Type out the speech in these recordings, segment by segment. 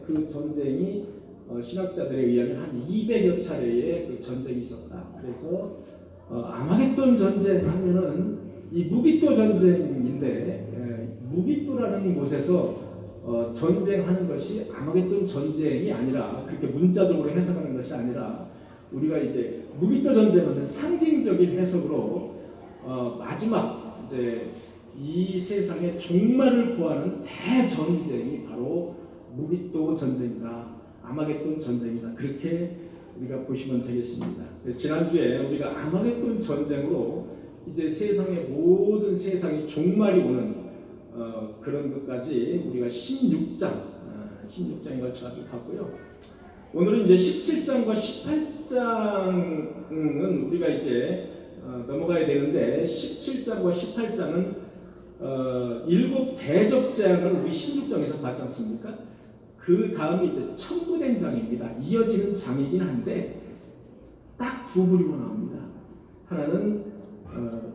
그 전쟁이 신학자들에 의하면 한 200여 차례의 그 전쟁이 있었다. 그래서 아마겟돈 전쟁 하면은 이 무기토 전쟁인데 무기토라는 곳에서 전쟁하는 것이 아마겟돈 전쟁이 아니라 그렇게 문자적으로 해석하는 것이 아니라 우리가 이제 무기토 전쟁은 상징적인 해석으로 마지막 이제 이 세상의 종말을 구하는 대전쟁이 바로 무기토 전쟁이다, 아마겟돈 전쟁이다, 그렇게 우리가 보시면 되겠습니다. 지난주에 우리가 아마겟돈 전쟁으로 이제 세상의 모든 세상이 종말이 오는 그런 것까지 우리가 16장에 걸쳐가지고 봤고요. 오늘은 이제 17장과 18장은 우리가 이제 넘어가야 되는데 17장과 18장은 일곱 대접 재앙을 우리 16장에서 봤지 않습니까? 그 다음이 이제 첨부된 장입니다. 이어지는 장이긴 한데 딱 두 부류로 나옵니다. 하나는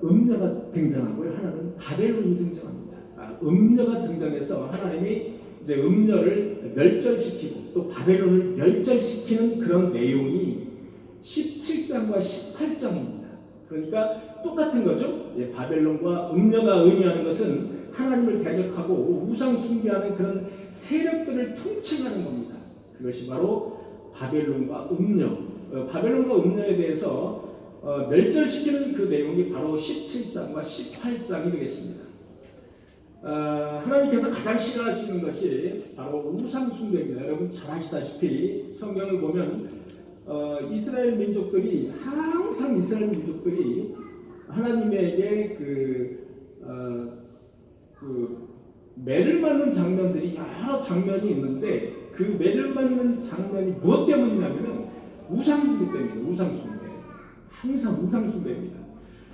음녀가 등장하고요. 하나는 바벨론이 등장합니다. 음녀가 등장해서 하나님이 이제 음녀를 멸절시키고 또 바벨론을 멸절시키는 그런 내용이 17장과 18장입니다. 그러니까 똑같은 거죠. 바벨론과 음녀가 의미하는 것은 하나님을 대적하고 우상 숭배하는 그런 세력들을 통칭하는 겁니다. 그것이 바로 바벨론과 음녀. 바벨론과 음녀에 대해서 멸절시키는 그 내용이 바로 17장과 18장이 되겠습니다. 하나님께서 가장 싫어하시는 것이 바로 우상 숭배입니다. 여러분 잘 아시다시피 성경을 보면 이스라엘 민족들이 항상 이스라엘 민족들이 하나님에게 그 매를 맞는 장면들이 여러 장면이 있는데 그 매를 맞는 장면이 무엇 때문이냐면은 우상숭배 때문입니다. 우상숭배. 항상 우상숭배입니다.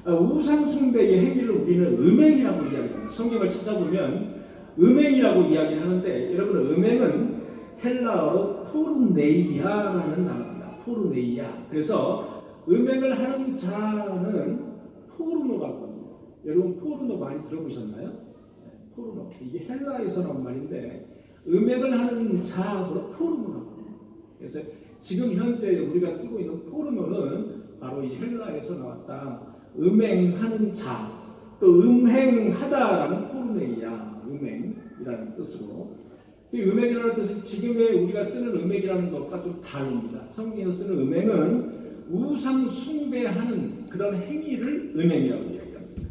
우상숭배의 행위를 우리는 음행이라고 이야기합니다. 성경을 찾아보면 음행이라고 이야기하는데 여러분 음행은 헬라어로 포르네이아라는 단어입니다. 포르네이아. 그래서 음행을 하는 자는 포르노가 겁니다. 여러분 포르노 많이 들어보셨나요? 포르노. 이게 헬라에서 나온 말인데 음행을 하는 자로 포르노라고 합니다. 그래서 지금 현재 우리가 쓰고 있는 포르노는 바로 이 헬라에서 나왔다. 음행하는 자, 또 음행하다라는 포르네이아, 음행이라는 뜻으로. 이 음행이라는 뜻은 지금의 우리가 쓰는 음행이라는 것과 좀 다릅니다. 성경에서 쓰는 음행은 우상 숭배하는 그런 행위를 음행이라고 이야기합니다.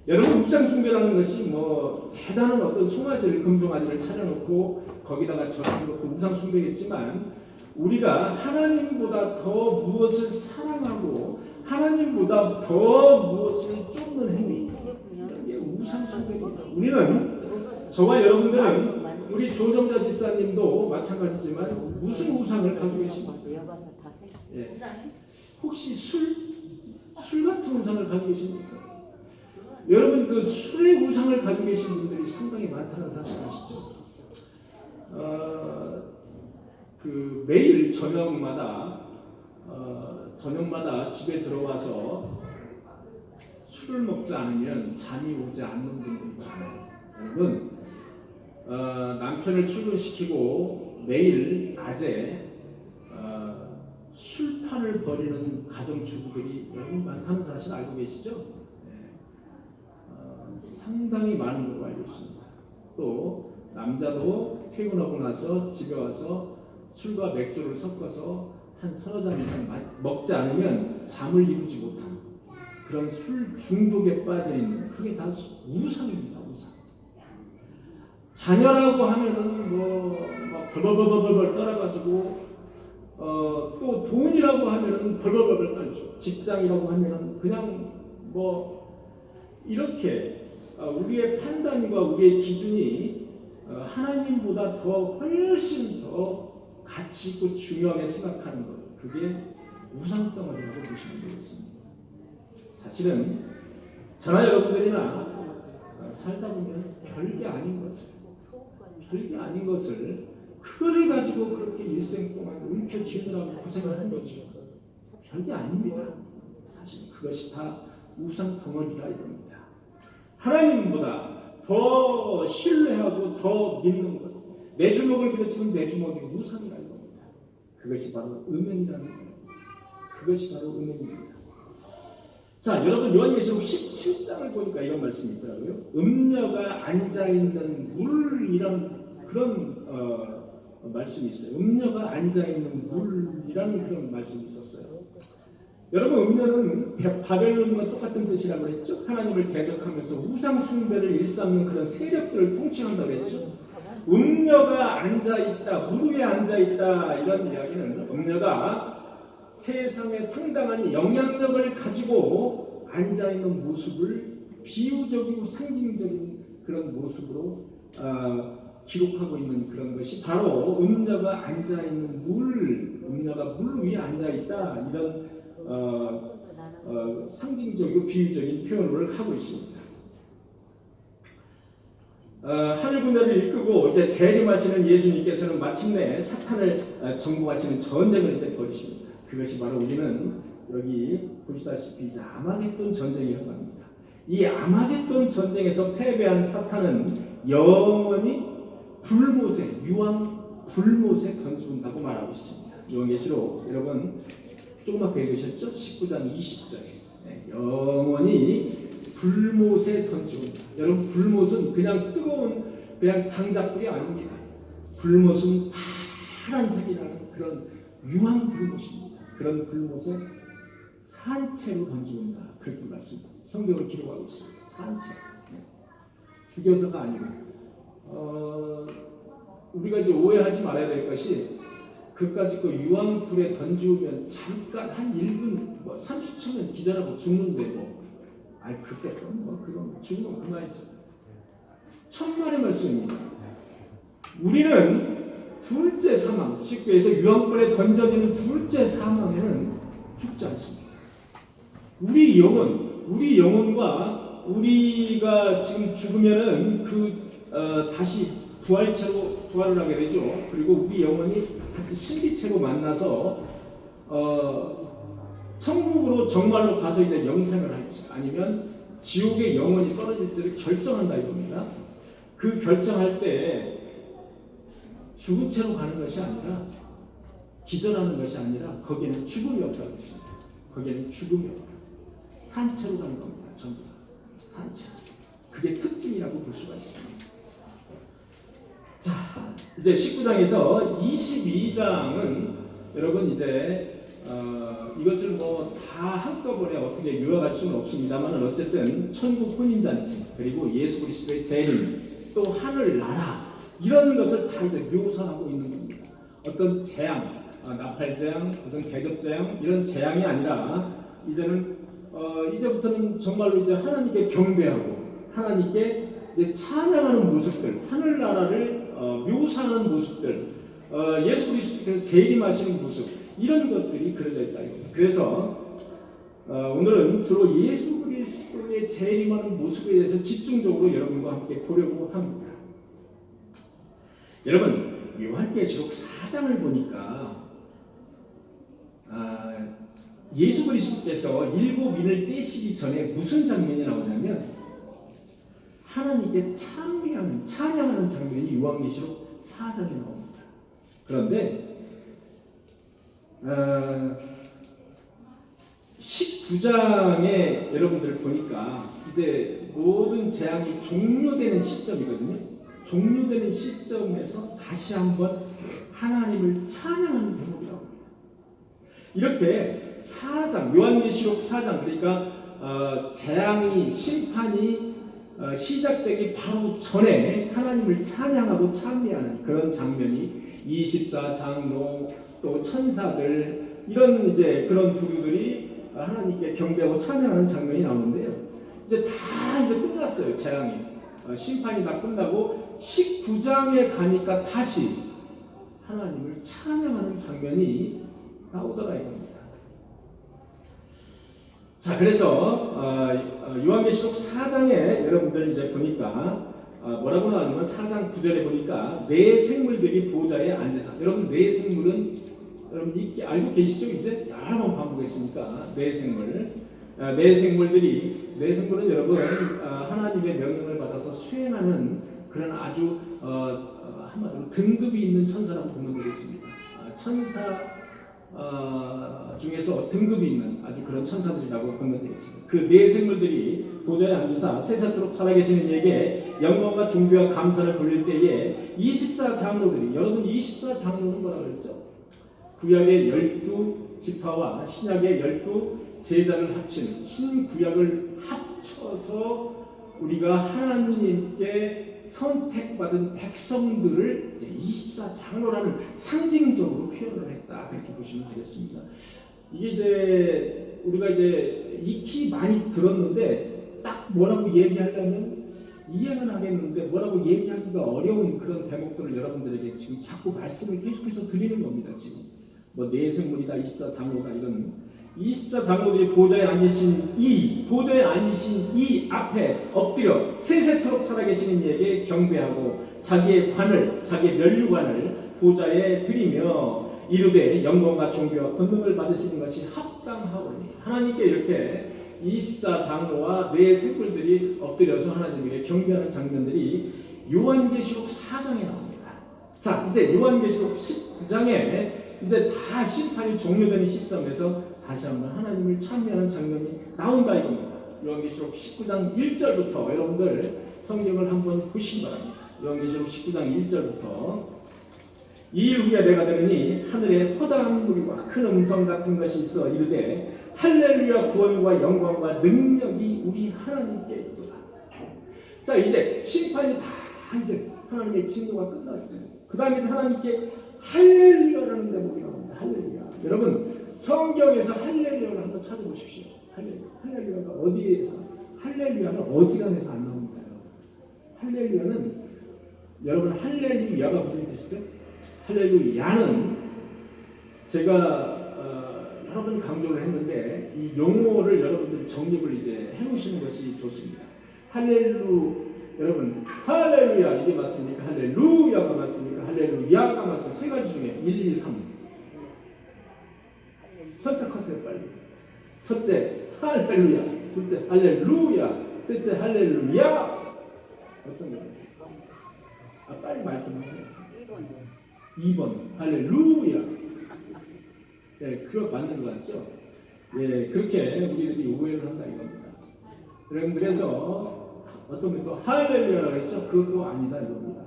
여러분 우상 숭배라는 것이 뭐 대단한 어떤 송아지를 금송아지를 차려놓고 거기다가 절을 놓고 우상 숭배겠지만 우리가 하나님보다 더 무엇을 사랑하고 하나님보다 더 무엇을 쫓는 행위, 이게 우상 숭배입니다. 우리는 저와 여러분들은 우리 조정자 집사님도 마찬가지지만 무슨 우상을 가지고 계십니까? 예. 혹시 술 같은 우상을 가지고 계십니까? 여러분 그 술의 우상을 가지고 계신 분들이 상당히 많다는 사실 아시죠? 그 매일 저녁마다 집에 들어와서 술을 먹지 않으면 잠이 오지 않는 분들이 많아요. 여러분 남편을 출근시키고 매일 낮에 술판을 벌이는 가정주부들이 여러분 많다는 사실 알고 계시죠? 상당히 많은 걸로 알고 있습니다. 또 남자도 퇴근하고 나서 집에 와서 술과 맥주를 섞어서 한 서너 잔 이상 먹지 않으면 잠을 이루지 못하는 그런 술 중독에 빠져 있는 그게 다 우상입니다. 우상. 자녀라고 하면은 막 벌벌벌벌 떨어가지고 또 돈이라고 하면은 벌벌벌 떨죠. 직장이라고 하면은 그냥 이렇게 우리의 판단과 우리의 기준이 하나님보다 더 훨씬 더 가치 있고 중요하게 생각하는 것, 그게 우상덩어리라고 보시면 되겠습니다. 사실은 저나 여러분들이나 살다 보면 별게 아닌 것을 그거를 가지고 그렇게 일생 동안 움켜쥐느라고 고생을 한 거죠. 별게 아닙니다. 사실 그것이 다 우상덩어리다 이겁니다. 하나님보다 더 신뢰하고 더 믿는 것, 내 주먹을 그렸으면 내 주먹이 우상이라는 겁니다. 그것이 바로 음행이라는 거예요. 그것이 바로 음행입니다. 자, 여러분 요한계시록 17장을 보니까 이런 말씀이 있더라고요. 음녀가 앉아있는 물이란 그런 말씀이 있어요. 음녀가 앉아있는 물이라는 그런 말씀이 있었어요. 여러분 음녀는 바벨론과 똑같은 뜻이라고 했죠. 하나님을 대적하면서 우상 숭배를 일삼는 그런 세력들을 통칭한다고 했죠. 음녀가 앉아있다, 물 위에 앉아있다 이런 이야기는 음녀가 세상에 상당한 영향력을 가지고 앉아있는 모습을 비유적이고 상징적인 그런 모습으로 기록하고 있는 그런 것이 바로 음녀가 앉아있는 음녀가 물 위에 앉아있다 이런 상징적이고 비유적인 표현을 하고 있습니다. 하늘 군대를 이끌고 이제 재림하시는 예수님께서는 마침내 사탄을 정복하시는 전쟁을 이제 벌이십니다. 그것이 바로 우리는 여기 보시다시피 이제 아마겟돈 전쟁이라고 합니다. 이 아마겟돈 전쟁에서 패배한 사탄은 영원히 유황 불못에 던져온다고 말하고 있습니다. 요한계시록 여러분 조그맣게 읽으셨죠? 19장 20절에 영원히 불못에 던져온다. 여러분 불못은 그냥 뜨거운 그냥 장작불이 아닙니다. 불못은 파란색이라는 그런 유황 불못입니다. 그런 불못에 산채로 던져온다. 그렇게 성경을 기록하고 있습니다. 산채. 죽여서가 아니고 우리가 이제 오해하지 말아야 될 것이 그까짓 거 유황불에 던지우면 잠깐 한 1분 30초면 기절하고 죽는데 그때 그건 죽으면 그만이죠. 천만의 말씀입니다. 우리는 둘째 사망, 쉽게 해서 유황불에 던져지는 둘째 사망에는 죽지 않습니다. 우리 영혼과 우리가 지금 죽으면은 다시 부활을 하게 되죠. 그리고 우리 영혼이 같이 신비체로 만나서 천국으로 정말로 가서 이제 영생을 할지 아니면 지옥에 영혼이 떨어질지를 결정한다 이겁니다. 그 결정할 때 죽은 채로 가는 것이 아니라 기절하는 것이 아니라 거기에는 죽음이 없다고 했습니다. 거기에는 죽음이 없다. 산채로 가는 겁니다. 전부 다. 산채. 그게 특징이라고 볼 수가 있습니다. 자, 이제 19장에서 22장은 여러분 이제 이것을 다 한꺼번에 어떻게 요약할 수는 없습니다만 어쨌든 천국 혼인잔치 그리고 예수 그리스도의 재림 또 하늘 나라 이런 것을 다 이제 묘사하고 있는 겁니다. 어떤 재앙, 나팔재앙, 무슨 대접재앙 이런 재앙이 아니라 이제부터는 정말로 이제 하나님께 경배하고 하나님께 이제 찬양하는 모습들, 하늘 나라를 묘사하는 모습들, 예수 그리스도께서 재림하시는 모습 이런 것들이 그려져 있다 이겁니다. 그래서 오늘은 주로 예수 그리스도의 재림하는 모습에 대해서 집중적으로 여러분과 함께 보려고 합니다. 여러분 요한계시록 4장을 보니까 예수 그리스도께서 일곱 인을 떼시기 전에 무슨 장면이 나오냐면 하나님께 찬양하는 장면이 요한계시록 4장에 나옵니다. 그런데 19장에 여러분들 보니까 이제 모든 재앙이 종료되는 시점이거든요. 종료되는 시점에서 다시 한번 하나님을 찬양하는 대목이 나옵니다. 이렇게 4장, 요한계시록 4장 그러니까 재앙이 심판이 시작되기 바로 전에 하나님을 찬양하고 찬미하는 그런 장면이 24장로 또 천사들 이런 이제 그런 부류들이 하나님께 경배하고 찬양하는 장면이 나오는데요. 이제 다 끝났어요. 재앙이 심판이 다 끝나고 19장에 가니까 다시 하나님을 찬양하는 장면이 나오더라 이겁니다. 자, 그래서 요한계시록 4장에 여러분들 이제 보니까 뭐라고 나오냐면 4장 9절에 보니까 네 생물들이 보좌에 앉아서 여러분 네 생물은 여러분 알고 계시죠? 이제 여러 번 반복했으니까 네 생물 네 생물은 여러분 하나님의 명령을 받아서 수행하는 그런 아주 한마디로 등급이 있는 천사라고 보면 되겠습니다. 천사 중에서 등급이 있는 아주 그런 천사들이라고 보면 되겠습니다. 그 네 생물들이 보좌에 앉으사 세세토록 살아계시는 이에게 영광과 존귀와 감사를 돌릴 때에 24장로들이, 여러분 24장로는 뭐라고 그랬죠? 구약의 12지파와 신약의 12제자를 합친 신구약을 합쳐서 우리가 하나님께 선택받은 백성들을 이제 24장로라는 상징적으로 표현을 했다, 그렇게 보시면 되겠습니다. 이게 이제 우리가 이제 익히 많이 들었는데 딱 뭐라고 얘기하려면 이해는 하겠는데 뭐라고 얘기하기가 어려운 그런 대목들을 여러분들에게 지금 자꾸 말씀을 계속해서 드리는 겁니다. 지금 뭐 내생물이다, 24장로다, 이건 24장로들이 보좌에 앉으신 이 앞에 엎드려 세세토록 살아계시는 이에게 경배하고 자기의 관을, 자기의 면류관을 보좌에 드리며 이르되 영광과 존귀와 권능을 받으시는 것이 합당하오니, 하나님께 이렇게 24장로와 네 생물들이 엎드려서 하나님에게 경배하는 장면들이 요한계시록 4장에 나옵니다. 자, 이제 요한계시록 19장에 이제 다 심판이 종료되는 시점에서 다시 한번 하나님을 찬미하는 장면이 나온다 이겁니다. 요한계시록 19장 1절부터 여러분들 성경을 한번 보시기 바랍니다. 요한계시록 19장 1절부터 이일 후에 내가 들으니 하늘에 허다한 무리와 큰 음성 같은 것이 있어 이르되 할렐루야, 구원과 영광과 능력이 우리 하나님께 있도다. 자, 이제 심판이 다 이제 하나님의 진노가 끝났어요. 그 다음에 하나님께 할렐루야라는 대목이 나옵니다. 할렐루야. 여러분 성경에서 할렐루야를 한번 찾아보십시오. 할렐루야가 어디에서, 할렐루야는 어지간해서 안 나옵니다. 할렐루야는, 여러분 할렐루야가 무슨 뜻이죠? 할렐루야는 제가 여러 번 강조를 했는데 이 용어를 여러분들이 정립을 이제 해놓으시는 것이 좋습니다. 여러분 할렐루야 이게 맞습니까? 할렐루야가 맞습니까? 할렐루야가 맞습니까? 세 가지 중에 1, 2, 3 선택하세요 빨리. 첫째 할렐루야, 둘째 할렐루야, 셋째 할렐루야. 어떤 거 같아요? 빨리 말씀하세요. 2번 할렐루야. 네, 그거 맞는 거 같죠? 예, 그렇게 우리들이 오해를 한다 이겁니다. 그래서 어떤 분이 또 할렐루야라고 했죠? 그것도 아니다 이겁니다.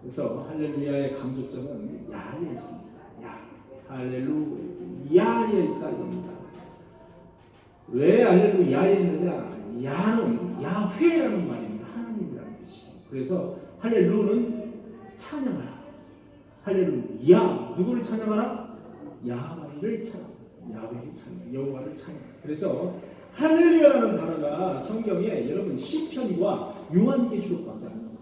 그래서 할렐루야의 강조점은 야에 있습니다. 야, 할렐루야에 있다 이겁니다. 왜 할렐루야에 있느냐? 야는 야훼라는 말입니다. 하나님이라는 뜻이죠. 그래서 할렐루는 찬양하라. 할렐루야, 누구를 찬양하라? 야훼를 찬양, 여호와를 찬양. 그래서 할렐루야라는 단어가 성경에 여러분 시편과 요한계시록밖에 안 나옵니다.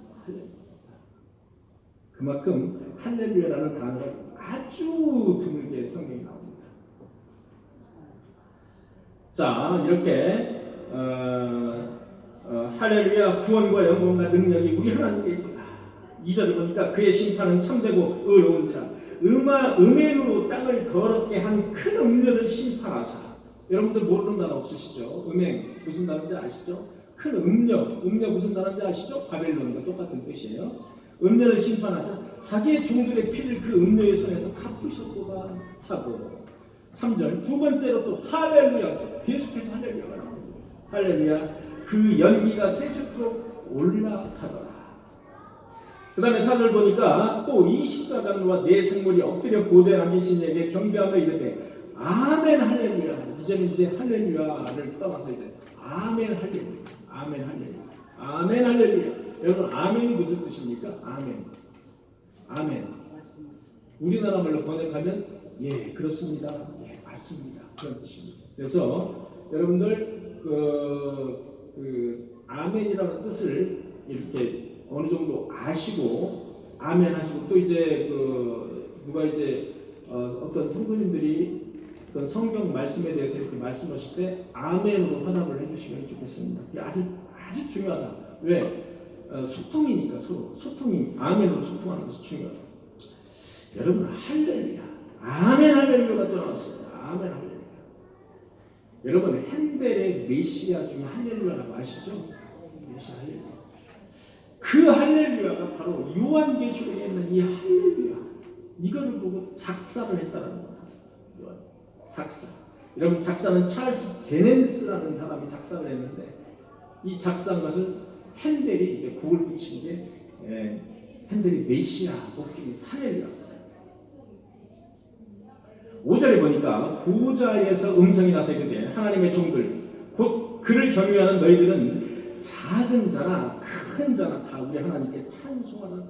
그만큼 할렐루야라는 단어가 아주 드물게 성경에 나옵니다. 자, 이렇게 할렐루야, 구원과 영광과 능력이 우리 하나님께 있다. 2절을 보니까 그의 심판은 참되고 의로운지라 음행으로 땅을 더럽게 한 큰 음녀를 심판하사. 여러분들 모르는 단어 없으시죠? 음행 무슨 단어인지 아시죠? 큰 음녀 무슨 단어인지 아시죠? 바벨론과 똑같은 뜻이에요. 음녀를 심판하사 자기의 종들의 피를 그 음녀의 손에서 갚으셨도다 하고. 3절 두 번째로 또 할렐루야, 계속해서 할렐루야가 나옵니다. 할렐루야, 그 연기가 세세토록 올라가더라. 그 다음에 4절 보니까 또 24장로와 네 생물이 엎드려 보좌에 앉으신 이에게 경배하며 이르되 아멘 할렐루야. 이제는 이제 할렐루야를 떠나서 이제 아멘 할렐루야, 아멘 할렐루야, 아멘 할렐루야. 여러분 아멘이 무슨 뜻입니까? 아멘. 우리나라 말로 번역하면 예 그렇습니다, 예 맞습니다, 그런 뜻입니다. 그래서 여러분들 그 아멘이라는 뜻을 이렇게 어느 정도 아시고 아멘 하시고, 또 이제 누가 이제 어떤 성도님들이 어떤 성경 말씀에 대해서 이렇게 말씀하실 때 아멘으로 화답을 해주시면 좋겠습니다. 이게 아주 중요하다. 왜? 소통이니까 서로 소통이 아멘으로 소통하는 것이 중요하다. 여러분 할렐루야, 아멘 할렐루야가 또 나왔습니다. 아멘 할렐루야. 여러분 핸델의 메시아 중에 할렐루야라고 아시죠? 메시아 할렐루야. 그 할렐루야가 바로 요한계시록에 있는 이 할렐루야, 이거를 보고 작사를 했다는 거야. 작사. 여러분, 작사는 찰스 제넨스라는 사람이 작사를 했는데, 이 작사한 것을 핸델이 이제 곡을 붙인 게 핸델이 메시아 곡 중에 할렐루야. 5절에 보니까 보좌에서 음성이 나서 이르되 하나님의 종들 곧 그를 경외하는 너희들은 작은 자나 큰 자나 다 우리 하나님께 찬송하라.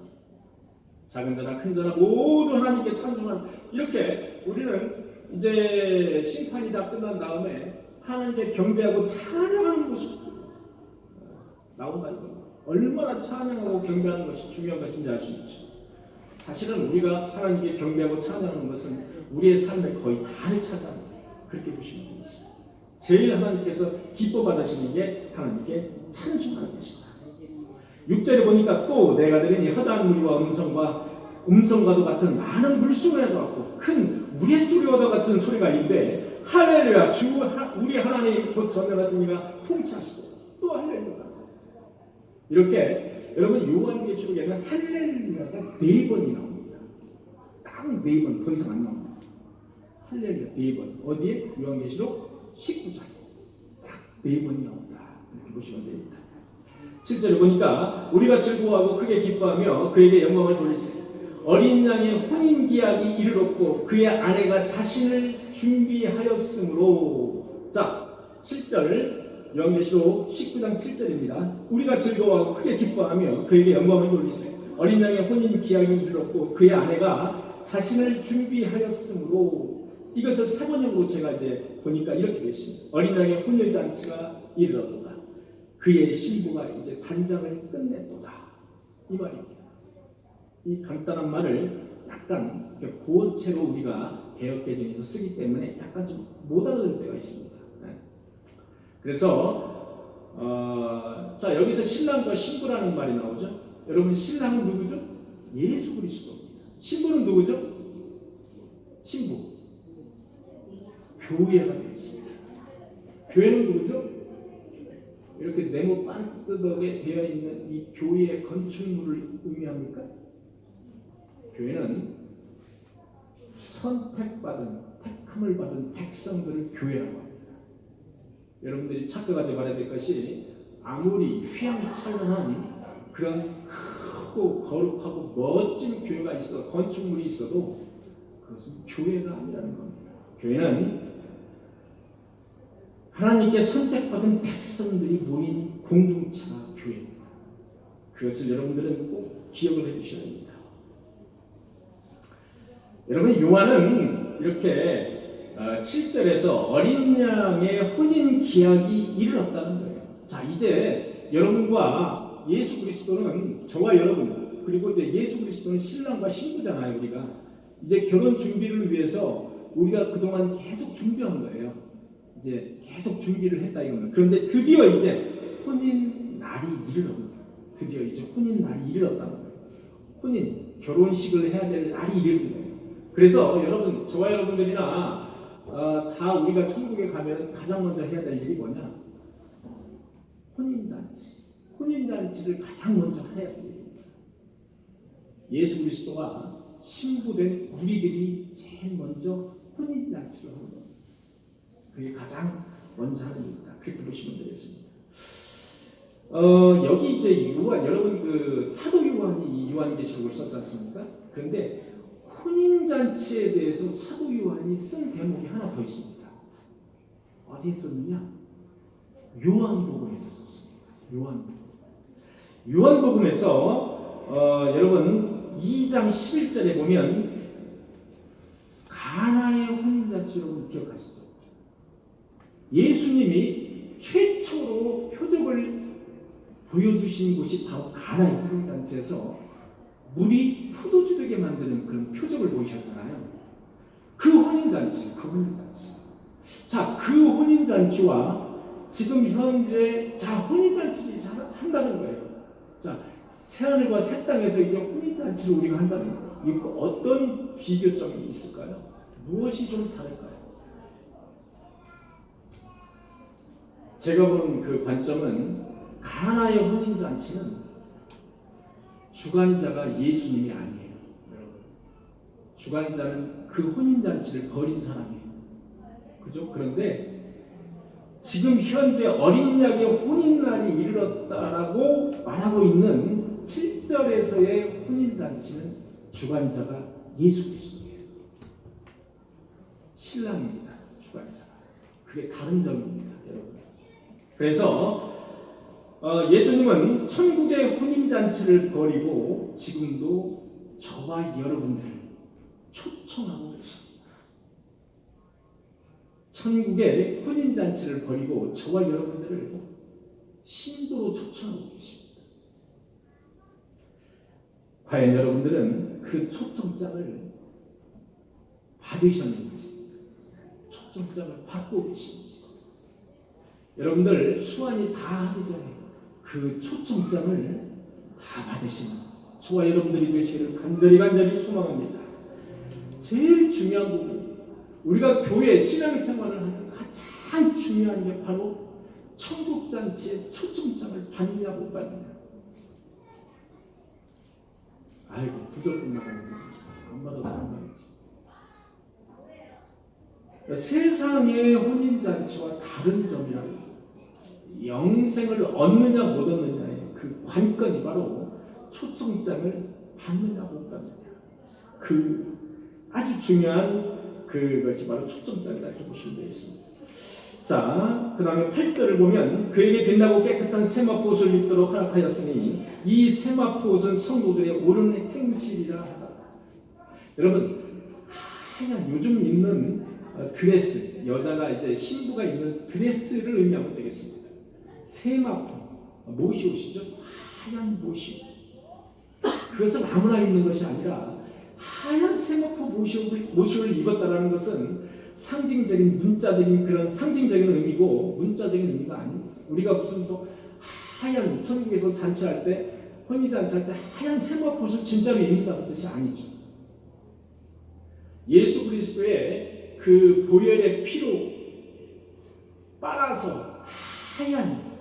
작은 자나 큰 자나 모두 하나님께 찬송하라. 이렇게 우리는 이제 심판이 다 끝난 다음에 하나님께 경배하고 찬양하는 것이 나온다. 얼마나 찬양하고 경배하는 것이 중요한 것인지 알 수 있죠. 사실은 우리가 하나님께 경배하고 찬양하는 것은 우리의 삶의 거의 다를 차지합니다. 그렇게 보시면 되겠습니다. 제일 하나님께서 기뻐 받으시는 게 하나님께 찬송하는 것이다. 6절에 보니까 또 내가 들으니 허다한 무리와 음성과도 같은 많은 물소리와도 같고 큰 우레소리와도 같은 소리가 있는데 할렐루야 주 우리 하나님 곧 전능하시니가 통치하시고 또 할렐루야. 이렇게 여러분 요한계시록에는 할렐루야가 4번이 나옵니다. 딱 4번, 더 이상 안 나옵니다. 할렐루야 4번. 어디에? 요한계시록 19장. 딱 4번이 나온다. 이렇게 보시면 됩니다. 7절에 보니까 우리가 즐거워하고 크게 기뻐하며 그에게 영광을 돌리세. 어린 양의 혼인기약이 이르렀고 그의 아내가 자신을 준비하였으므로. 자, 7절 요한계시록 19장 7절입니다. 우리가 즐거워하고 크게 기뻐하며 그에게 영광을 돌리세. 어린 양의 혼인기약이 이르렀고 그의 아내가 자신을 준비하였으므로. 이것을 사번역으로 제가 이제 보니까 이렇게 되어 있습니다. 어린 양의 혼혈잔치가 이르렀도다. 그의 신부가 이제 단장을 끝냈도다. 이 말입니다. 이 간단한 말을 약간 고어체로 우리가 개역개정에서 쓰기 때문에 약간 좀 못 알아들 때가 있습니다. 그래서 자 여기서 신랑과 신부라는 말이 나오죠. 여러분 신랑은 누구죠? 예수 그리스도입니다. 신부는 누구죠? 신부. 교회가 되어 있습니다. 교회는 누구죠? 이렇게 네모 반듯하게 되어 있는 이 교회의 건축물을 의미합니까? 교회는 선택받은, 택함을 받은 백성들을 교회라고 합니다. 여러분들이 착각하지 말아야 될 것이 아무리 휘황찬란한 그런 크고 거룩하고 멋진 교회가 있어, 건축물이 있어도 그것은 교회가 아니라는 겁니다. 교회는 하나님께 선택받은 백성들이 모인 공동체가 교회입니다. 그것을 여러분들은 꼭 기억을 해주셔야 합니다. 여러분 요한은 이렇게 7절에서 어린 양의 혼인 기약이 이르렀다는 거예요. 자 이제 여러분과 예수 그리스도는 저와 여러분 그리고 이제 예수 그리스도는 신랑과 신부잖아요. 우리가 이제 결혼 준비를 위해서 우리가 그동안 계속 준비한 거예요. 이제 계속 준비를 했다 이겁니다. 그런데 드디어 이제 혼인 날이 이르렀습니다. 드디어 이제 혼인 날이 이르렀다는 거예요. 혼인 결혼식을 해야 될 날이 이르는 거예요. 그래서 여러분 저와 여러분들이나 다 우리가 천국에 가면 가장 먼저 해야 될 일이 뭐냐? 혼인잔치. 혼인잔치를 가장 먼저 해야 됩니다. 예수 그리스도와 신부된 우리들이 제일 먼저 혼인잔치를 하는 겁니다. 그게 가장 먼저 하는 일이다. 그렇게 보시면 되겠습니다. 여기 이제 요한, 여러분 그 사도 요한이 이 요한계시록을 썼지 않습니까? 그런데 혼인잔치에 대해서 사도 요한이 쓴 대목이 하나 더 있습니다. 어디에 썼느냐? 요한복음에서 썼습니다. 요한복음에서 여러분 2장 11절에 보면 가나의 혼인잔치로 기억하시죠? 예수님이 최초로 표적을 보여주신 곳이 바로 가나의 혼인잔치에서 물이 포도주 되게 만드는 그런 표적을 보이셨잖아요. 그 혼인잔치. 자, 그 혼인잔치와 지금 현재 혼인잔치를 한다는 거예요. 자, 새하늘과 새 땅에서 이제 혼인잔치를 우리가 한다는 거예요. 이거 어떤 비교점이 있을까요? 무엇이 좀 다를까요? 제가 본 그 관점은 가나의 혼인잔치는 주관자가 예수님이 아니에요. 여러분, 주관자는 그 혼인잔치를 벌인 사람이에요. 그죠? 그런데 지금 현재 어린 양의 혼인날이 이르렀다라고 말하고 있는 7절에서의 혼인잔치는 주관자가 예수 그리스도예요. 신랑입니다. 주관자가. 그게 다른 점입니다. 여러분. 그래서 예수님은 천국의 혼인잔치를 벌이고 지금도 저와 여러분들을 초청하고 계십니다. 천국의 혼인잔치를 벌이고 저와 여러분들을 신도로 초청하고 계십니다. 과연 여러분들은 그 초청장을 받으셨는지, 초청장을 받고 계신지, 여러분들 수완이 다 하기 전에 그 초청장을 다 받으시는 저와 여러분들이 되시기를 간절히 소망합니다. 제일 중요한 부분, 우리가 교회 신앙생활을 하는 가장 중요한 게 바로 천국잔치의 초청장을 받느냐 못 받느냐. 아이고 부족분 나가는 거지. 안 받아도 안 말이지. 그러니까 세상의 혼인잔치와 다른 점이라고 영생을 얻느냐 못 얻느냐의 그 관건이 바로 초청장을 받느냐 못 받느냐. 그 아주 중요한 그것이 바로 초점장이다 이렇게 보시면 되겠습니다. 자, 그 다음에 8절을 보면 그에게 빛나고 깨끗한 세마포옷을 입도록 허락하였으니 이 세마포옷은 성도들의 옳은 행실이라 하다. 여러분, 하얀 요즘 입는 드레스, 여자가 이제 신부가 입는 드레스를 의미하면 되겠습니다. 세마포, 모시옷이죠. 하얀 모시옷. 그것은 아무나 입는 것이 아니라 하얀 세마포 모시옷을 입었다라는 것은 상징적인 문자적인 그런 상징적인 의미고 문자적인 의미가 아닙니다. 우리가 무슨 또 하얀 천국에서 잔치할 때 혼인 잔치할 때 하얀 세마포를 진짜로 입는다는 뜻이 아니죠. 예수 그리스도의 그 보혈의 피로 빨아서 하얀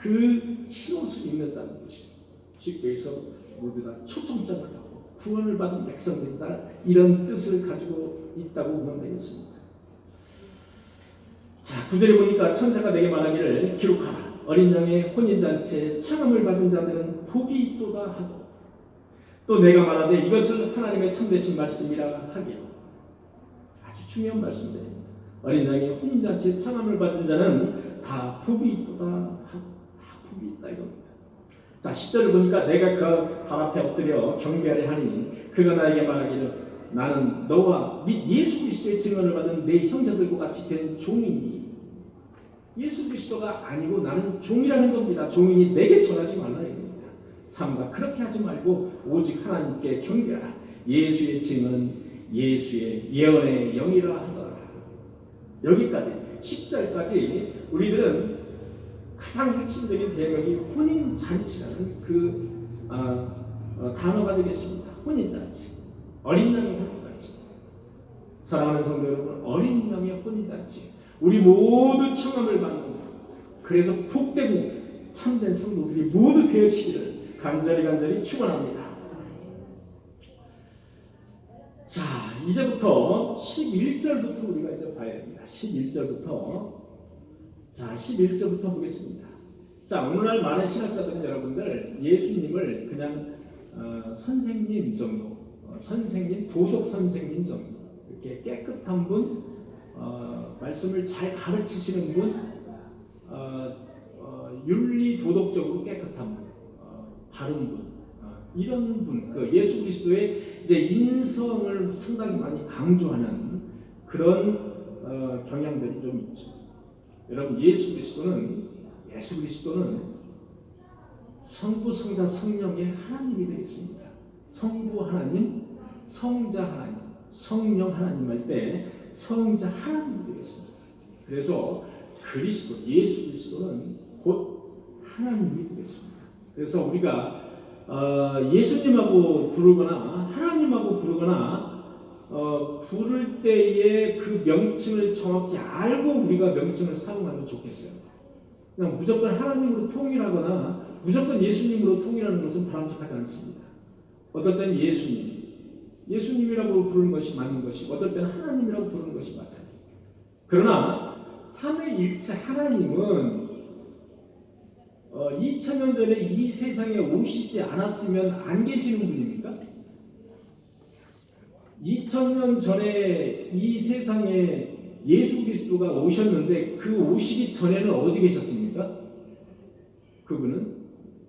그 흰옷을 입는다는 것이죠. 쉽게 해서 모두 다 초청장을 받고 구원을 받은 백성들이다 이런 뜻을 가지고 있다고 보면 되겠습니다. 자, 9절에 보니까 천사가 내게 말하기를 기록하라. 어린 양의 혼인잔치에 청함을 받은 자들은 복이 있도다 하고 또 내가 말하되 이것을 하나님의 참되신 말씀이라 하기로. 아주 중요한 말씀입니다. 어린 양의 혼인잔치에 청함을 받은 자는 다 복이 있도다 하고 다 복이 있다 이겁니다. 자, 10절을 보니까 내가 그 발 앞에 엎드려 경배하려 하니 그가 나에게 말하기를 나는 너와 및 예수 그리스도의 증언을 받은 내 형제들과 같이 된 종이니. 예수 그리스도가 아니고 나는 종이라는 겁니다. 종이니 내게 전하지 말라 이겁니다. 삼가 그렇게 하지 말고 오직 하나님께 경배하라. 예수의 증언은 예수의 예언의 영이라 하더라. 여기까지 10절까지 우리들은 가장 핵심적인 대목이 혼인잔치라는 그 단어가 되겠습니다. 혼인잔치. 어린 양의 혼인잔치. 사랑하는 성도 여러분, 어린 양의 혼인잔치. 우리 모두 청함을 받는 것. 그래서 복되고 참된 성도들이 모두 되시기를 간절히 축원합니다. 자, 이제부터 11절부터 우리가 이제 봐야 됩니다. 11절부터. 자, 11절부터 보겠습니다. 자, 오늘날 많은 신학자들은 여러분들 예수님을 그냥 선생님 정도, 선생님, 도덕 선생님 정도, 이렇게 깨끗한 분, 말씀을 잘 가르치시는 분, 윤리 도덕적으로 깨끗한 분, 바른 분, 이런 분, 그 예수 그리스도의 이제 인성을 상당히 많이 강조하는 그런 경향들이 좀 있죠. 여러분, 예수 그리스도는 성부, 성자, 성령의 하나님이 되겠습니다. 성부 하나님, 성자 하나님, 성령 하나님 할 때 성자 하나님이 되겠습니다. 그래서 예수 그리스도는 곧 하나님이 되겠습니다. 그래서 우리가 예수님하고 부르거나 하나님하고 부르거나 부를 때의 그 명칭을 정확히 알고 우리가 명칭을 사용하면 좋겠어요. 그냥 무조건 하나님으로 통일하거나 무조건 예수님으로 통일하는 것은 바람직하지 않습니다. 어떨 때는 예수님이라고 부르는 것이 맞는 것이고 어떨 때는 하나님이라고 부르는 것이 맞아요. 그러나 삼위일체 하나님은 2000년 전에 이 세상에 오시지 않았으면 안 계시는 분입니까? 2000년 전에 이 세상에 예수 그리스도가 오셨는데 그 오시기 전에는 어디 계셨습니까? 그분은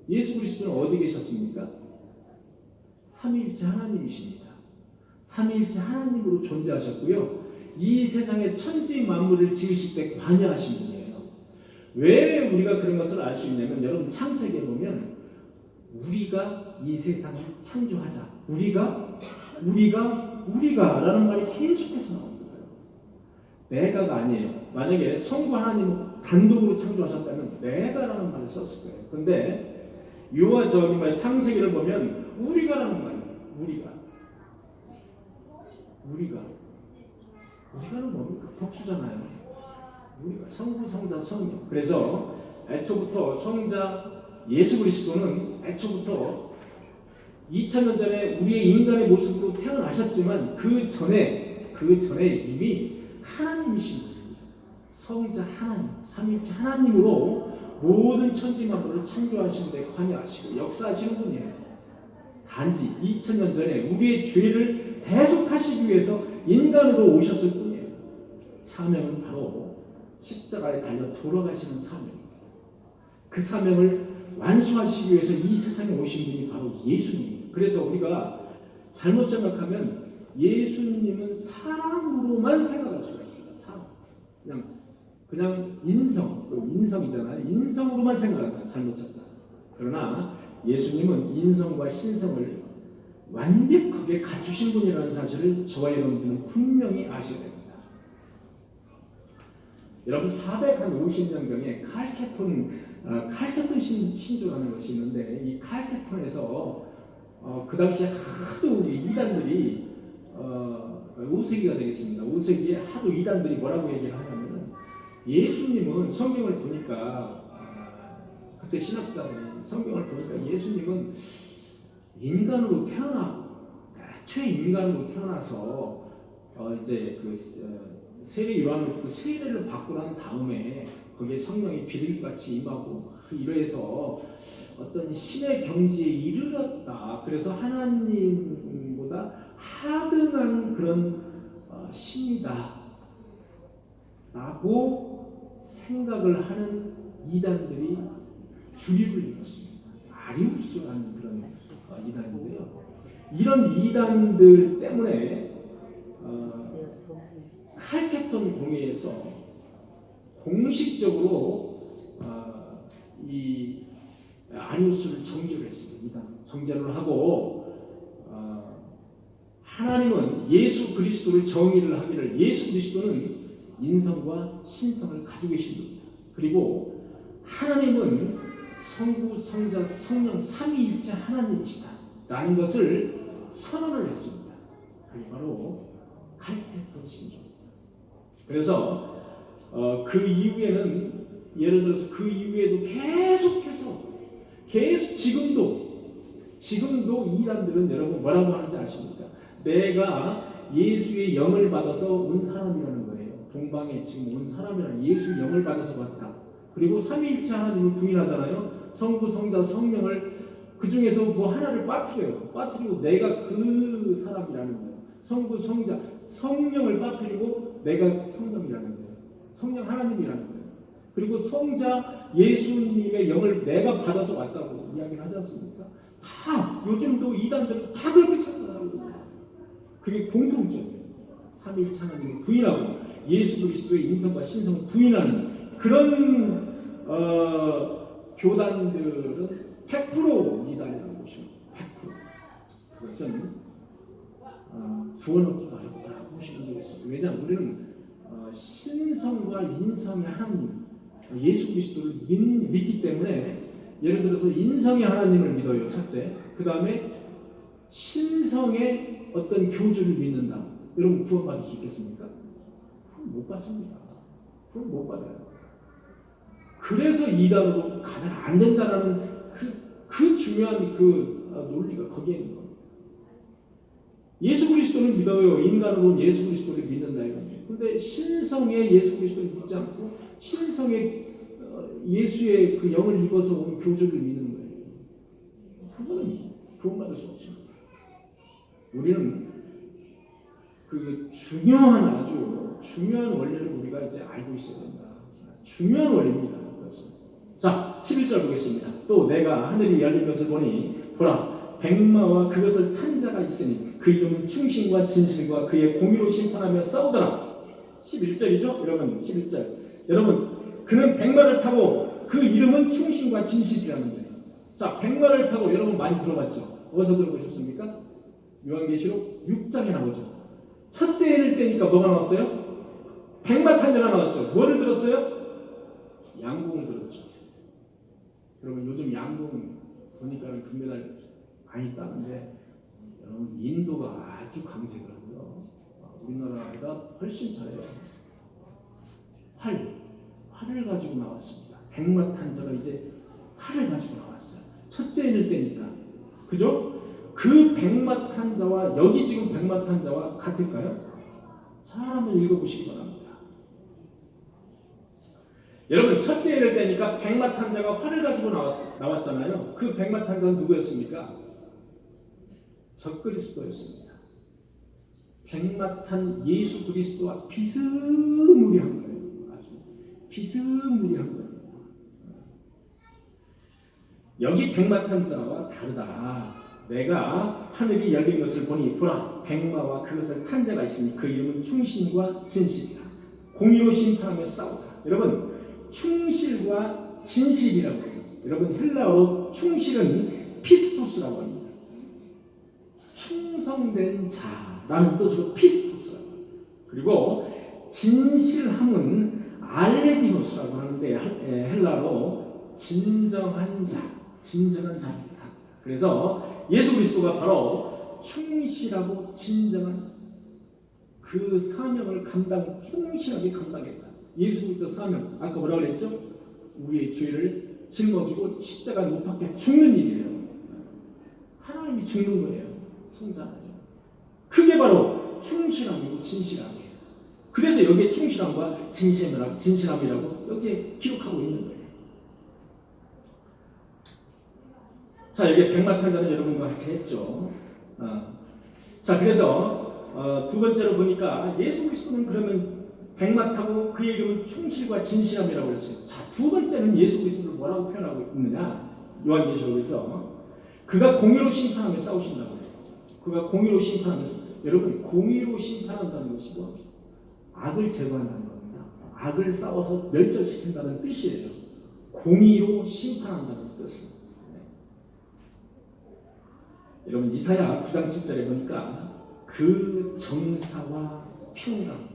예수 그리스도는 어디 계셨습니까? 삼위일체 하나님이십니다. 삼위일체 하나님으로 존재하셨고요. 이 세상의 천지 만물을 지으실 때 관여하신 분이에요. 왜 우리가 그런 것을 알 수 있냐면 여러분 창세기에 보면 우리가 이 세상을 창조하자. 우리가라는 말이 계속해서 나옵니다. 내가가 아니에요. 만약에 성부 하나님은 단독으로 창조하셨다면 내가라는 말을 썼을 거예요. 근데 요한 저기 말 창세기를 보면 우리가라는 말이에요. 우리가는 뭡니까? 복수잖아요. 우리가 성부, 성자, 성령. 그래서 애초부터 성자 예수 그리스도는 애초부터 2000년 전에 우리의 인간의 모습으로 태어나셨지만 그 전에 이미 하나님이신 분입니다. 성자 하나님, 삼위일체 하나님으로 모든 천지 만물을 창조하시는 데 관여하시고 역사하시는 분이에요. 단지 2000년 전에 우리의 죄를 대속하시기 위해서 인간으로 오셨을 뿐이에요. 사명은 바로 십자가에 달려 돌아가시는 사명입니다. 그 사명을 완수하시기 위해서 이 세상에 오신 분이 바로 예수님입니다. 그래서 우리가 잘못 생각하면 예수님은 사람으로만 생각할 수가 있어요. 사람. 그냥 인성이잖아요. 인성으로만 생각한다. 잘못 생각. 그러나 예수님은 인성과 신성을 완벽하게 갖추신 분이라는 사실을 저와 여러분들은 분명히 아셔야 됩니다. 여러분 450년경에 칼케톤 신조라는 것이 있는데 이 칼케톤에서 그 당시에 하도 우리 이단들이 5세기가 되겠습니다. 5세기에 하도 이단들이 뭐라고 얘기를 하냐면 예수님은 성경을 보니까 그때 신학자들이 성경을 보니까 예수님은 인간으로 최초의 인간으로 태어나서 이제 세례 요한으로부터 세례를 받고 난 다음에 거기에 성령이 비둘기같이 임하고 이러해서 어떤 신의 경지에 이르렀다. 그래서 하나님보다 하등한 그런 신이다 라고 생각을 하는 이단들이 주립을 이뤘습니다. 아리우스라는 그런 이단인데요. 이런 이단들 때문에 칼케톤 공회에서 공식적으로 이 아리우스를 정죄를 했습니다. 이단 정죄를 하고 하나님은 예수 그리스도를 정의를 하기를 예수 그리스도는 인성과 신성을 가지고 계신 분입니다. 그리고 하나님은 성부, 성자, 성령 삼위일체 하나님이시다 라는 것을 선언을 했습니다. 그게 바로 칼케톤 신조입니다. 그래서 그 이후에는 예를 들어서 그 이후에도 계속 지금도 이단들은 여러분 뭐라고 하는지 아십니까? 내가 예수의 영을 받아서 온 사람이라는 거예요. 동방에 지금 온 사람이라는 예수의 영을 받아서 왔다. 그리고 삼위일체 하나님을 부인하잖아요. 성부, 성자, 성령을 그 중에서 뭐 하나를 빠뜨리고 내가 그 사람이라는 거예요. 성부, 성자, 성령을 빠뜨리고 내가 성령이라는 거예요. 성령 하나님이라는 거예요. 그리고 성자 예수님의 영을 내가 받아서 왔다고 이야기를 하지 않습니까? 다 요즘도 이단들은 다 그렇게 생각하고 있어요. 그게 공통점이에요. 삼위일체 하나님을 부인하고 예수 그리스도의 인성과 신성을 부인하는 그런 교단들은 100% 이단이라는 것입니다. 100%. 그것은 구원하기가 어렵다고 보시면 되겠습니다. 왜냐하면 우리는 신성과 인성의 하나님, 예수 그리스도를 믿기 때문에 예를 들어서 인성의 하나님을 믿어요. 첫째. 그 다음에 신성의 어떤 교주를 믿는다. 여러분 구원받을 수 있겠습니까? 그건 못 받습니다. 그건 못 받아요. 그래서 이단으로 가면 안 된다라는 그 중요한 그 논리가 거기에 있는 겁니다. 예수 그리스도를 믿어요. 인간으로 예수 그리스도를 믿는다 이겁니다. 그런데 신성의 예수 그리스도를 믿지 않고 신성의 예수의 그 영을 입어서 온 교주를 믿는 거예요. 그거는 구원받을 수 없습니다. 우리는 그 중요한 아주 중요한 원리를 우리가 이제 알고 있어야 된다. 중요한 원리입니다. 그것은. 자, 11절 보겠습니다. 또 내가 하늘이 열린 것을 보니 보라 백마와 그것을 탄 자가 있으니 그 이름은 충신과 진실과 그의 공의로 심판하며 싸우더라. 11절이죠? 여러분 11절. 여러분 그는 백마를 타고 그 이름은 충신과 진실이라는 거예요. 자, 백마를 타고 여러분 많이 들어봤죠? 어디서 들어보셨습니까? 요한계시록 6장에 나오죠. 첫째 해를 때니까 뭐가 나왔어요? 백마 탄 자가 나왔죠. 뭐를 들었어요? 양궁을 들었죠. 여러분 요즘 양궁 보니까 금메달 많이 따는데 여러분 인도가 아주 강세더라고요. 우리나라보다 훨씬 잘해요. 활을 가지고 나왔습니다. 백마 탄 자가 이제 활을 가지고 나왔어요. 첫째 해를 때니까. 그죠? 그 백마 탄 자와 여기 지금 백마 탄 자와 같을까요? 잘 한번 읽어보시기 바랍니다. 여러분 첫째 해를 때니까 백마 탄 자가 활을 가지고 나왔잖아요. 그 백마 탄 자는 누구였습니까? 적그리스도였습니다. 백마 탄 예수 그리스도와 비스무리한 거예요. 아주 비스무리한 거예요. 여기 백마 탄 자와 다르다. 내가 하늘이 열린 것을 보니 보라 백마와 그것을 탄 자가 있으니 그 이름은 충신과 진실이다. 공의로 심판하며 싸우다. 여러분 충실과 진실이라고 해요. 여러분 헬라어로 충실은 피스토스라고 합니다. 충성된 자라는 뜻으로 피스토스라고 합니다. 그리고 진실함은 알레디노스라고 하는데 헬라어로 진정한 자, 진정한 자입니다. 그래서 예수 그리스도가 바로 충실하고 진정한 자, 그 사명을 충실하게 감당했다. 예수 그리스도 사명, 아까 뭐라고 그랬죠? 우리의 죄를 짊어지고 십자가 못 박혀 죽는 일이에요. 하나님이 죽는 거예요. 성자죠. 그게 바로 충실함이고 진실함이에요. 그래서 여기에 충실함과 진실함이라고 여기에 기록하고 있는 거예요. 자, 여기 백마 탄 자는 여러분과 같이 했죠. 자, 그래서 두 번째로 보니까 예수 그리스도는 그러면 백마 타고 그의 이름은 충실과 진실함이라고 했어요. 자, 두 번째는 예수 그리스도를 뭐라고 표현하고 있느냐? 요한계시록에서 그가 공의로 심판하며 싸우신다고 해요. 그가 공의로 심판하면서 여러분 공의로 심판한다는 것이 뭐 악을 제거한다는 겁니다. 악을 싸워서 멸절시킨다는 뜻이에요. 공의로 심판한다는 뜻은. 여러분 이사야 9장 7절에 보니까 그 정사와 평강.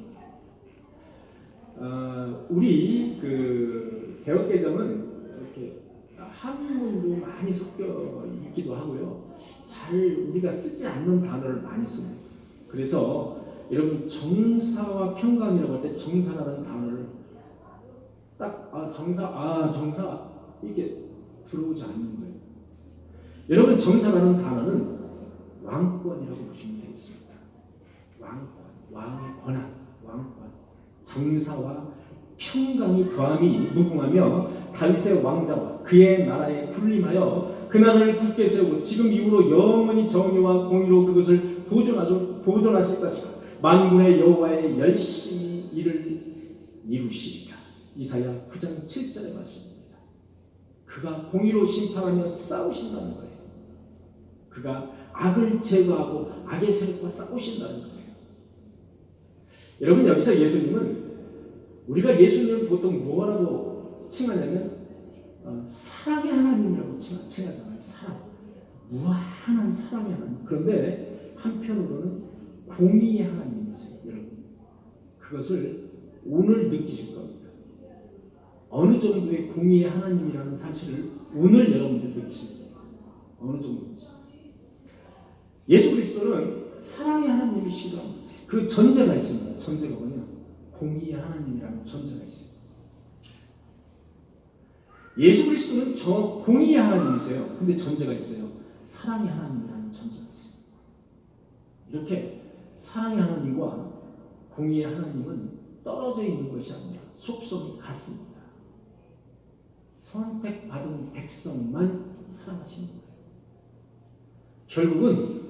우리 그 개혁개정은 이렇게 한문도 많이 섞여 있기도 하고요. 잘 우리가 쓰지 않는 단어를 많이 씁니다. 그래서 여러분 정사와 평강이라고 할 때 정사라는 단어를 딱 정사 이게 들어오지 않는 거예요. 여러분 정사라는 단어는 왕권이라고 보시면 되겠습니다. 왕의 권한, 왕권. 정사와 평강이 더함이 무궁하며 다윗의 왕자와 그의 나라에 군림하여 그 나라를 굳게 세우고 지금 이후로 영원히 정의와 공의로 그것을 보존하실 것이다. 만군의 여호와의 열심히 이를 이루시리라. 이사야 9장 7절의 말씀입니다. 그가 공의로 심판하며 싸우신다는 거예요. 그가 악을 제거하고 악의 세력과 싸우신다는 거예요. 여러분 여기서 예수님은 우리가 예수님을 보통 뭐라고 칭하냐면 사랑의 하나님이라고 칭하잖아요. 사랑, 무한한 사랑의 하나님. 그런데 한편으로는 공의의 하나님이세요. 여러분 그것을 오늘 느끼실 겁니다. 어느 정도의 공의의 하나님이라는 사실을 오늘 여러분들 느끼실 거예요. 어느 정도인지. 예수 그리스도는 사랑의 하나님이시다. 그 전제가 있습니다. 전제가 뭐냐? 공의의 하나님이라는 전제가 있어요. 예수 그리스도는 공의의 하나님이세요. 근데 전제가 있어요. 사랑의 하나님이라는 전제가 있어요. 이렇게 사랑의 하나님과 공의의 하나님은 떨어져 있는 것이 아니라 속성이 같습니다. 선택받은 백성만 사랑하시는 거예요. 결국은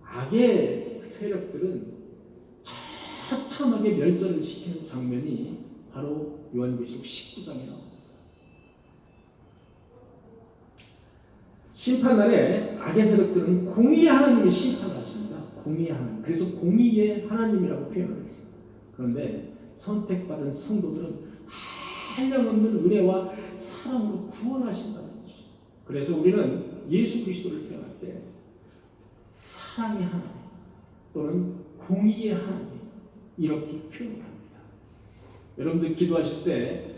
악의 세력들은 처참하게 멸절을 시키는 장면이 바로 요한계시록 19장에 나옵니다. 심판날에 악의 세력들은 공의의 하나님이 심판을 하십니다. 공의의 하나님. 그래서 공의의 하나님이라고 표현을 했습니다. 그런데 선택받은 성도들은 한량없는 은혜와 사랑으로 구원하신다는 것이죠. 그래서 우리는 예수 그리스도를 표현할 때 사랑의 하나님 또는 공의의 하나님 이렇게 표현합니다. 여러분들 기도하실 때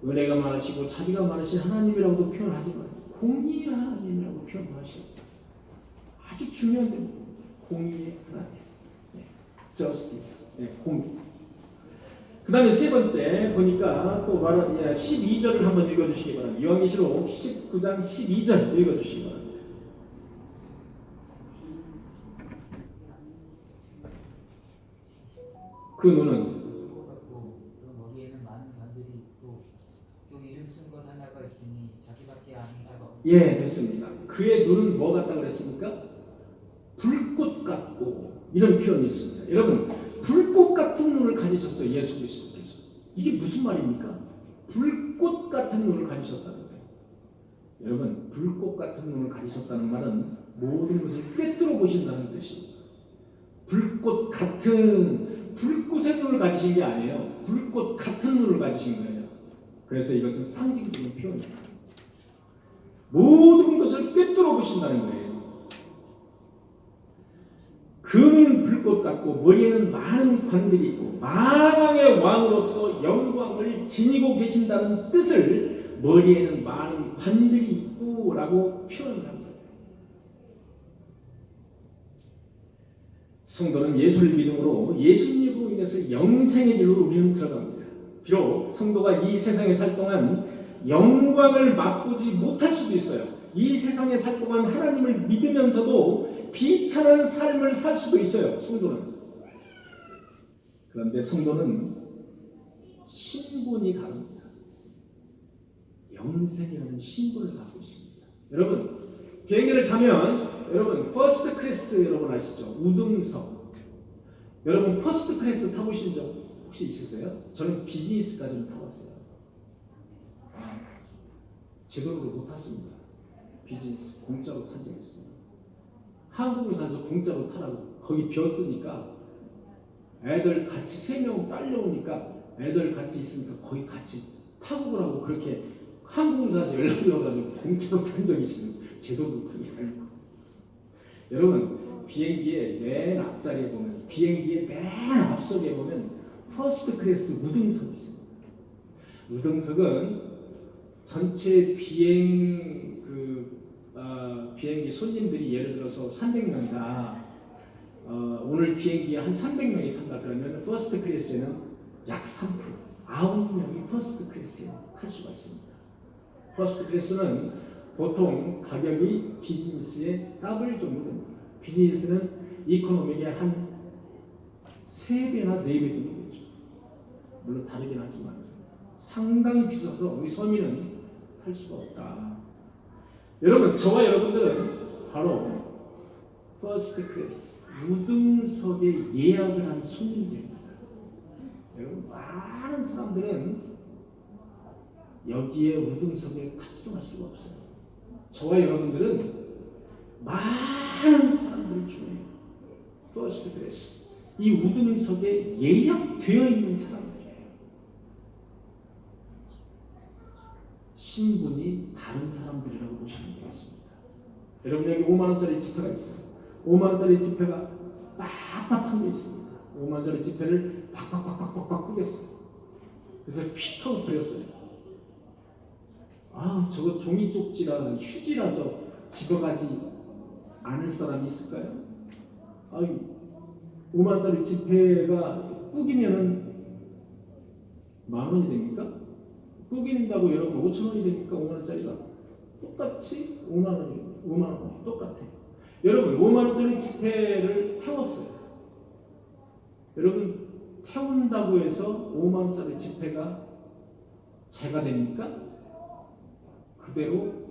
은혜가 많으시고 자비가 많으신 하나님이라고도 표현하지만 공의의 하나님이라고 표현하시고 아주 중요한点공의의 하나님, justice, 공의. 그 다음에 세 번째 보니까 또 12절을 한번 읽어주시기 바랍니다. 요한계시록 19장 12절 읽어주시기 바랍니다. 그 눈은 그 머리에는 많은 관들이 있고 또 이름 쓴 것 하나가 있으니 자기밖에 아는 자가 없다. 예, 됐습니다. 그의 눈은 뭐 같다고 그랬습니까? 불꽃 같고 이런 표현이 있습니다. 여러분 불꽃 같은 눈을 가지셨어요. 예수 그리스도께서. 이게 무슨 말입니까? 불꽃 같은 눈을 가지셨다는 거예요. 여러분 불꽃 같은 눈을 가지셨다는 말은 모든 것을 꿰뚫어 보신다는 뜻입니다. 불꽃 같은 불꽃의 눈을 가지신 게 아니에요. 불꽃 같은 눈을 가지신 거예요. 그래서 이것은 상징적인 표현입니다. 모든 것을 꿰뚫어 보신다는 거예요. 그는 불꽃 같고 머리에는 많은 관들이 있고 만왕의 왕으로서 영광을 지니고 계신다는 뜻을 머리에는 많은 관들이 있고 라고 표현을 합니다. 성도는 예수를 믿음으로 예수님으로 인해서 영생의 길로 우리는 들어갑니다. 비록 성도가 이 세상에 살 동안 영광을 맛보지 못할 수도 있어요. 이 세상에 살 동안 하나님을 믿으면서도 비천한 삶을 살 수도 있어요. 성도는. 그런데 성도는 신분이 다릅니다. 영생이라는 신분을 갖고 있습니다. 여러분 비행기를 타면 여러분 퍼스트 클래스 여러분 아시죠? 우등석. 여러분 퍼스트 클래스 타보신 적 혹시 있으세요? 저는 비즈니스까지는 타봤어요. 제대로도 못 탔습니다. 비즈니스 공짜로 탄 적이 있어요. 항공사에서 공짜로 타라고 거기 비었으니까 애들 같이 3명 딸려오니까 애들 같이 있으니까 거기 같이 타고 오라고 그렇게 항공사에서 연락이 와가지고 공짜로 탄 적이 있습니다. 제도도 그게 아니고. 여러분 비행기의 맨 앞자리에 보면 비행기의 맨 앞석에 보면 퍼스트 클래스 우등석이 있습니다. 우등석은 전체 비행기 손님들이 예를 들어서 300명이다. 오늘 비행기에 한 300명이 탄다 그러면 퍼스트 클래스에는 약 3%, 9명이 퍼스트 클래스에 탈 수가 있습니다. 퍼스트 클래스는 보통 가격이 비즈니스의 더블 정도 됩니다. 비즈니스는 이코노미의 한 3배나 4배 정도 되죠. 물론 다르긴 하지만 상당히 비싸서 우리 서민은 탈 수가 없다. 여러분 저와 여러분들은 바로 퍼스트 클래스 우등석에 예약을 한 손님들입니다. 여러분 많은 사람들은 여기에 우등석에 탑승할 수가 없어요. 저와 여러분들은 많은 사람들 중에 퍼스트 클래스 이 우등석에 예약되어 있는 사람들이에요. 신분이 다른 사람들이라고 보시면 되겠습니다. 여러분 여기 5만 원짜리 지폐가 있어요. 5만 원짜리 지폐가 빡빡한 게 있습니다. 5만 원짜리 지폐를 빡빡빡빡빡 뿌렸어요. 그래서 휙 하고 버렸어요. 저거 종이 쪽지라 휴지라서 집어가지 않을 사람이 있을까요? 5만 원짜리 지폐가 꾸기면은 만 원이 됩니까? 꾸긴다고 여러분 5천 원이 됩니까? 5만 원짜리가 똑같이 5만 원 똑같아. 여러분 5만 원짜리 지폐를 태웠어요. 여러분 태운다고 해서 5만 원짜리 지폐가 재가 됩니까? 그대로